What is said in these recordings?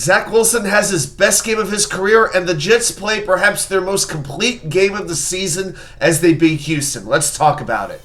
Zach Wilson has his best game of his career, and the Jets play perhaps their most complete game of the season as they beat Houston. Let's talk about it.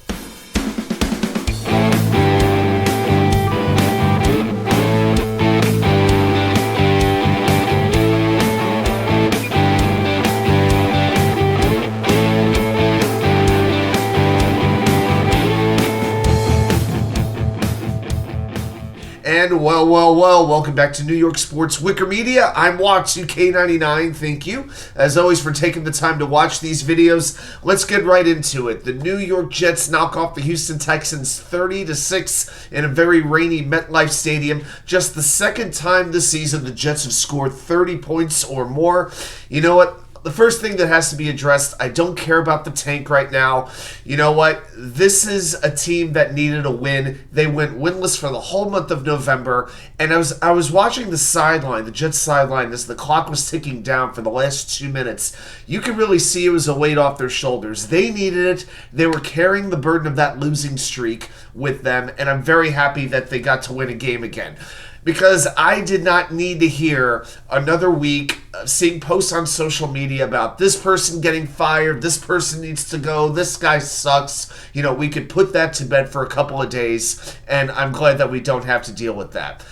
And well, welcome back to New York Sports WickerMedia. I'm WatchUK99. Thank you, as always, for taking the time to watch these videos. Let's get right into it. The New York Jets knock off the Houston Texans 30-6 in a very rainy MetLife Stadium. Just the second time this season the Jets have scored 30 points or more. You know what? The first thing that has to be addressed, I don't care about the tank right now. You know what? This is a team that needed a win. They went winless for the whole month of November. And I was watching the sideline, the Jets sideline, as the clock was ticking down for the last 2 minutes. You could really see it was a weight off their shoulders. They needed it. They were carrying the burden of that losing streak with them. And I'm very happy that they got to win a game again. Because I did not need to hear another week of seeing posts on social media about this person getting fired, this person needs to go, this guy sucks. You know, we could put that to bed for a couple of days, and I'm glad that we don't have to deal with that.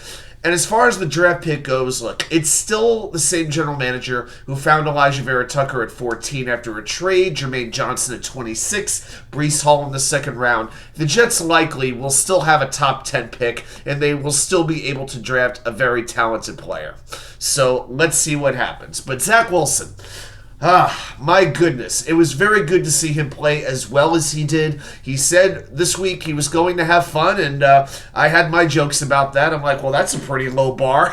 And as far as the draft pick goes, look, it's still the same general manager who found Elijah Vera Tucker at 14 after a trade, Jermaine Johnson at 26, Breecehall in the second round. The Jets likely will still have a top 10 pick, and they will still be able to draft a very talented player. So let's see what happens. But Zach Wilson, my goodness. It was very good to see him play as well as he did. He said this week he was going to have fun, and I had my jokes about that. I'm like, well, that's a pretty low bar.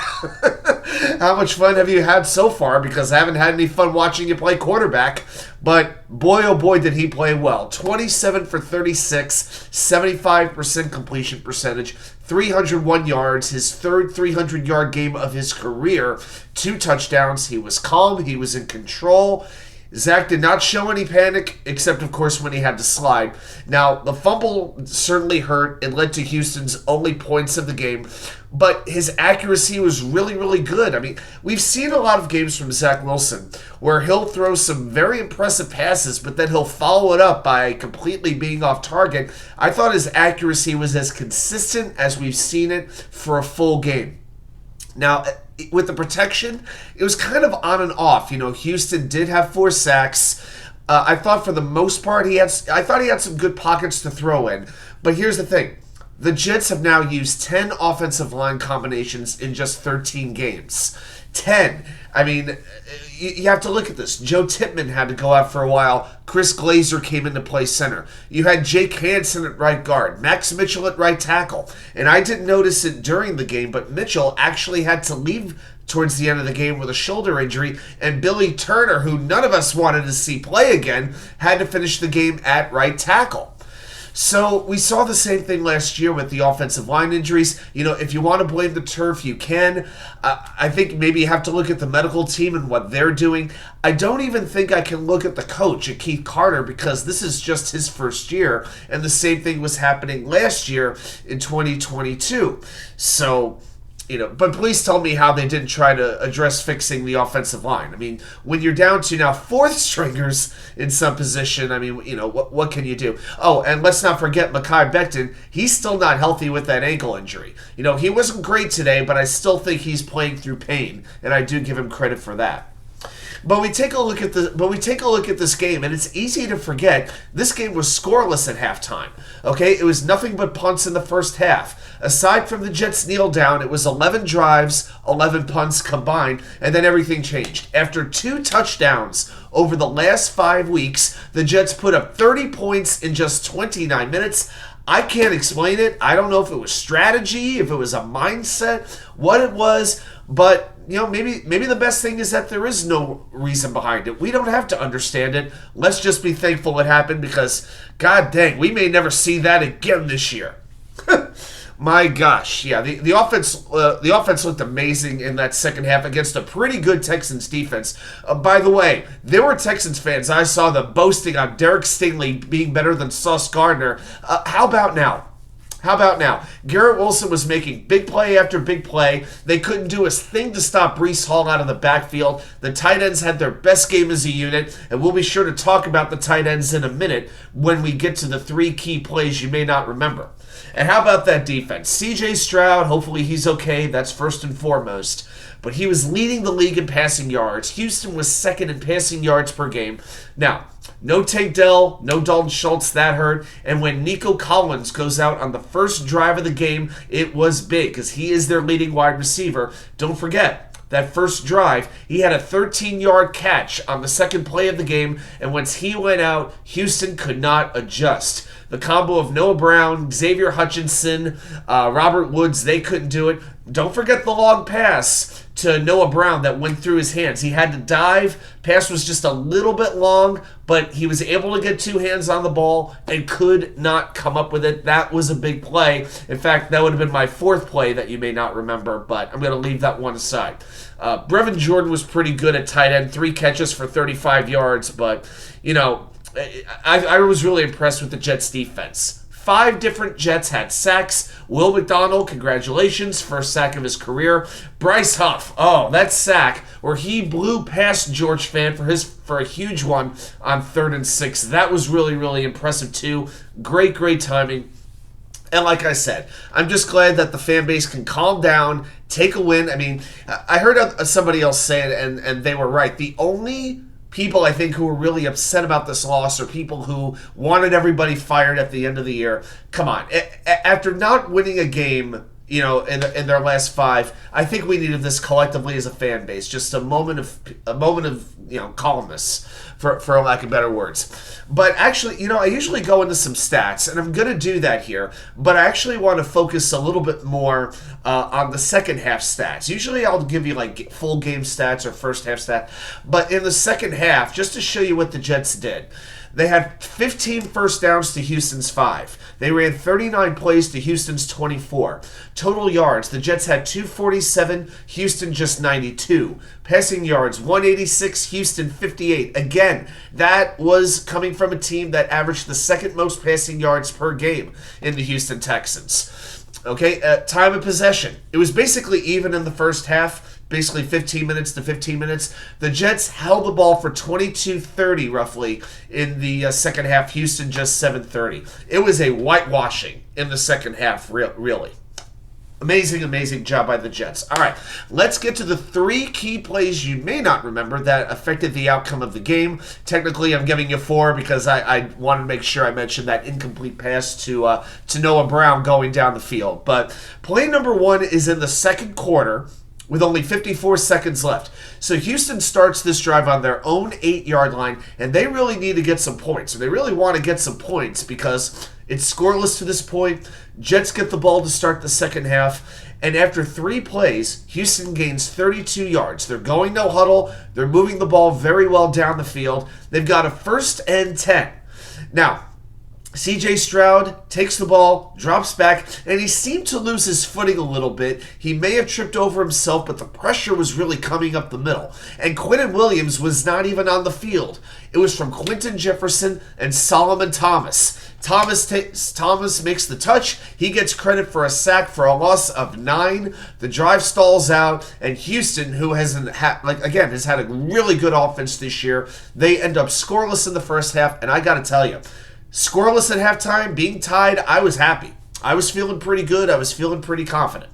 How much fun have you had so far? Because I haven't had any fun watching you play quarterback. But boy, oh boy, did he play well. 27 for 36, 75% completion percentage, 301 yards, his third 300-yard game of his career, 2 touchdowns. He was calm. He was in control. Zach did not show any panic, except, of course, when he had to slide. Now, the fumble certainly hurt. It led to Houston's only points of the game, but his accuracy was really, really good. I mean, we've seen a lot of games from Zach Wilson where he'll throw some very impressive passes, but then he'll follow it up by completely being off target. I thought his accuracy was as consistent as we've seen it for a full game. Now, with the protection, it was kind of on and off. You know, Houston did have 4 sacks. I thought for the most part he had some good pockets to throw in. But here's the thing. The Jets have now used 10 offensive line combinations in just 13 games. 10. I mean, you have to look at this. Joetippmann had to go out for a while. Chrisglaser came into play center. You had Jake Hansen at right guard. Maxmitchell at right tackle. And I didn't notice it during the game, but Mitchell actually had to leave towards the end of the game with a shoulder injury. And Billyturner, who none of us wanted to see play again, had to finish the game at right tackle. So we saw the same thing last year with the offensive line injuries. You know, if you want to blame the turf, you can. I think maybe you have to look at the medical team and what they're doing. I don't even think I can look at the coach, at Keith Carter, because this is just his first year, and the same thing was happening last year in 2022. So, you know, but please tell me how they didn't try to address fixing the offensive line. I mean, when you're down to now 4th stringers in some position, I mean, you know, what can you do? Oh, and let's not forget mekhibecton. He's still not healthy with that ankle injury. You know, he wasn't great today, but I still think he's playing through pain, and I do give him credit for that. But we take a look at this game, and it's easy to forget this game was scoreless at halftime. Okay, it was nothing but punts in the first half. Aside from the Jets kneel down, it was 11 drives, 11 punts combined, and then everything changed. After 2 touchdowns over the last 5 weeks, the Jets put up 30 points in just 29 minutes. I can't explain it. I don't know if it was strategy, if it was a mindset, what it was, but you know, maybe the best thing is that there is no reason behind it. We don't have to understand it. Let's just be thankful it happened because, god dang, we may never see that again this year. My gosh, yeah, the offense looked amazing in that second half against a pretty good Texans defense. By the way, there were Texans fans I saw them boasting on Derek Stingley being better than Saucegardner. How about now? How about now? Garrett Wilson was making big play after big play. They couldn't do a thing to stop Breecehall out of the backfield. The tight ends had their best game as a unit, and we'll be sure to talk about the tight ends in a minute when we get to the 3 key plays you may not remember. And how about that defense? CJStroud, hopefully he's okay. That's first and foremost. But he was leading the league in passing yards. Houston was second in passing yards per game. Now, no Tank Dell, no Dalton Schultz, that hurt. And when Nicocollins goes out on the first drive of the game, it was big because he is their leading wide receiver. Don't forget, that first drive, he had a 13-yard catch on the second play of the game, and once he went out, Houston could not adjust. The combo of Noah Brown, Xavier Hutchinson, Robert Woods, they couldn't do it. Don't forget the long pass to Noah Brown that went through his hands. He had to dive. Pass was just a little bit long, but he was able to get 2 hands on the ball and could not come up with it. That was a big play. In fact, that would have been my 4th play that you may not remember, but I'm going to leave that one aside. Brevin Jordan was pretty good at tight end, 3 catches for 35 yards, but, you know, I was really impressed with the Jets defense. 5 different Jets had sacks. Will McDonald, congratulations, first sack of his career. Brycehuff, that sack where he blew past George Fant for a huge one on 3rd and 6. That was really, really impressive too. Great timing. And like I said, I'm just glad that the fan base can calm down, take a win. I mean, I heard somebody else say it, and they were right. The only people I think who were really upset about this loss are people who wanted everybody fired at the end of the year. Come on. After not winning a game, you know, in their last 5, I think we needed this collectively as a fan base. Just a moment of you know, calmness, for lack of better words. But actually, you know, I usually go into some stats, and I'm going to do that here, but I actually want to focus a little bit more on the second half stats. Usually I'll give you like full game stats or first half stat, but in the second half, just to show you what the Jets did, they had 15 first downs to Houston's 5. They ran 39 plays to Houston's 24. Total yards, the Jets had 247, Houston just 92. Passing yards, 186, Houston 58. Again, that was coming from a team that averaged the 2nd most passing yards per game in the Houston Texans. Okay, time of possession. It was basically even in the first half. Basically 15 minutes to 15 minutes. The Jets held the ball for 22-30 roughly in the second half. Houston just 7-30. It was a whitewashing in the second half, really. Amazing job by the Jets. All right, let's get to the 3 key plays you may not remember that affected the outcome of the game. Technically, I'm giving you 4 because I wanted to make sure I mentioned that incomplete pass to Noah Brown going down the field. But play number 1 is in the second quarter, with only 54 seconds left. So Houston starts this drive on their own 8-yard line, and they really need to get some points. They really want to get some points because it's scoreless to this point. Jets get the ball to start the second half, and after 3 plays, Houston gains 32 yards. They're going no huddle. They're moving the ball very well down the field. They've got a 1st and 10. Now, CJStroud takes the ball, drops back, and he seemed to lose his footing a little bit. He may have tripped over himself, but the pressure was really coming up the middle. And Quinton Williams was not even on the field. It was from Quinton Jefferson and Solomonthomas. Thomas makes the touch. He gets credit for a sack for a loss of 9. The drive stalls out, and Houston, who has had a really good offense this year, they end up scoreless in the first half. And I got to tell you, scoreless at halftime, being tied, I was happy. I was feeling pretty good. I was feeling pretty confident.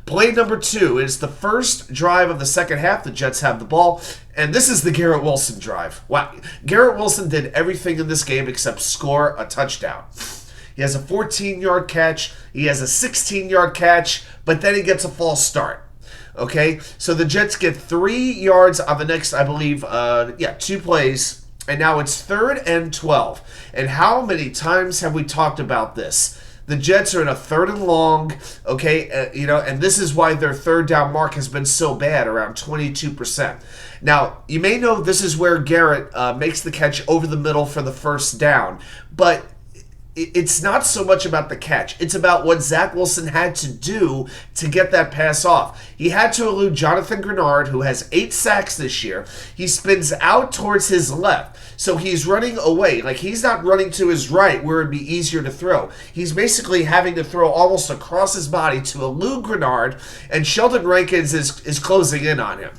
Play number 2 is the first drive of the second half. The Jets have the ball, and this is the Garrett Wilson drive. Wow. Garrett Wilson did everything in this game except score a touchdown. He has a 14-yard catch. He has a 16-yard catch, but then he gets a false start. Okay, so the Jets get 3 yards on the next, I believe, 2 plays, and now it's 3rd and 12. And how many times have we talked about this? The Jets are in a 3rd and long, okay, and this is why their 3rd down mark has been so bad, around 22%. Now, you may know this is where Garrett makes the catch over the middle for the first down, but it's not so much about the catch. It's about what Zach Wilson had to do to get that pass off. He had to elude Jonathan Grenard, who has 8 sacks this year. He spins out towards his left, so he's running away. Like, he's not running to his right where it'd be easier to throw. He's basically having to throw almost across his body to elude Grenard, and Sheldon Rankins is closing in on him.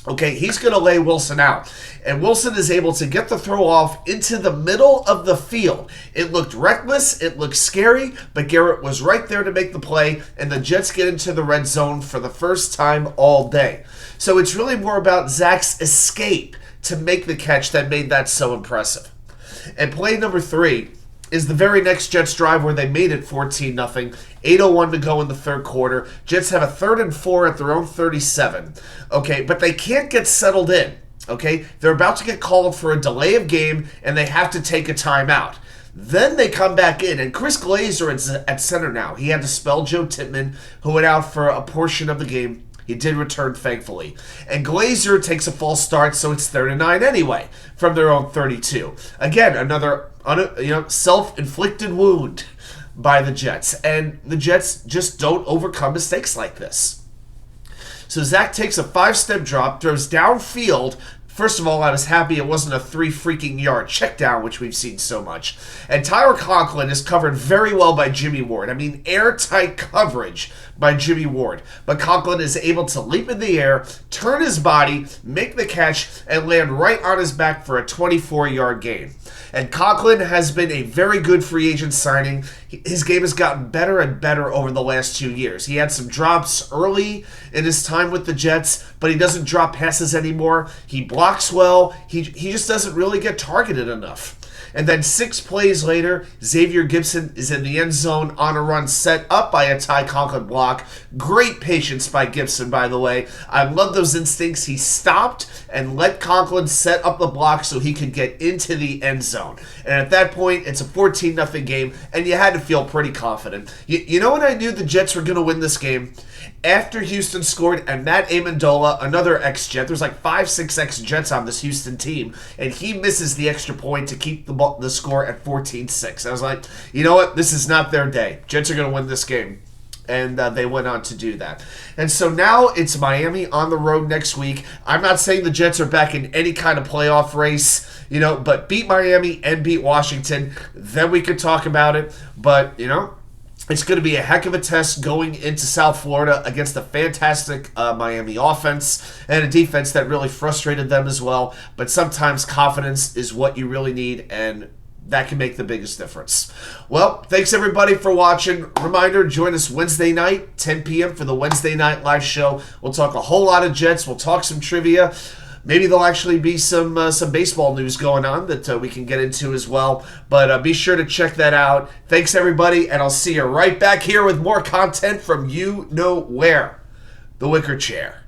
Okay, he's going to lay Wilson out. And Wilson is able to get the throw off into the middle of the field. It looked reckless, it looked scary, but Garrett was right there to make the play, and the Jets get into the red zone for the first time all day. So it's really more about Zach's escape to make the catch that made that so impressive. And play number 3 is the very next Jets drive where they made it 14-0. 8:01 to go in the third quarter. Jets have a 3rd and 4 at their own 37. Okay, but they can't get settled in. Okay, they're about to get called for a delay of game, and they have to take a timeout. Then they come back in, and chrisglaser is at center now. He had to spell joetippmann, who went out for a portion of the game. He did return, thankfully. And Glazer takes a false start, so it's 3rd and 9 anyway from their own 32. Again, another self-inflicted wound by the Jets. And the Jets just don't overcome mistakes like this. So Zach takes a 5-step drop, throws downfield. First of all, I was happy it wasn't a 3-freaking-yard check down, which we've seen so much. And tylerconklin is covered very well by Jimmy Ward. I mean, airtight coverage by Jimmy Ward. But Conklin is able to leap in the air, turn his body, make the catch, and land right on his back for a 24-yard gain. And Conklin has been a very good free agent signing. His game has gotten better and better over the last 2 years. He had some drops early in his time with the Jets, but he doesn't drop passes anymore. He blocks well. He just doesn't really get targeted enough. And then 6 plays later, Xavier Gipson is in the end zone on a run set up by a Ty Conklin block. Great patience by Gipson, by the way. I love those instincts. He stopped and let Conklin set up the block so he could get into the end zone. And at that point, it's a 14-0 game, and you had to feel pretty confident. You know when I knew the Jets were going to win this game? After Houston scored, and Matt Amendola, another ex-Jet, there's like 5-6 ex-Jets on this Houston team, and he misses the extra point to keep the score at 14-6. I was like, you know what? This is not their day. Jets are going to win this game. And they went on to do that. And so now it's Miami on the road next week. I'm not saying the Jets are back in any kind of playoff race, but beat Miami and beat Washington. Then we could talk about it. But, it's going to be a heck of a test going into South Florida against a fantastic Miami offense and a defense that really frustrated them as well. But sometimes confidence is what you really need, and that can make the biggest difference. Well, thanks everybody for watching. Reminder, join us Wednesday night, 10 p.m. for the Wednesday night live show. We'll talk a whole lot of Jets. We'll talk some trivia. Maybe there'll actually be some baseball news going on that we can get into as well. But be sure to check that out. Thanks, everybody, and I'll see you right back here with more content from you know where. The Wicker Chair.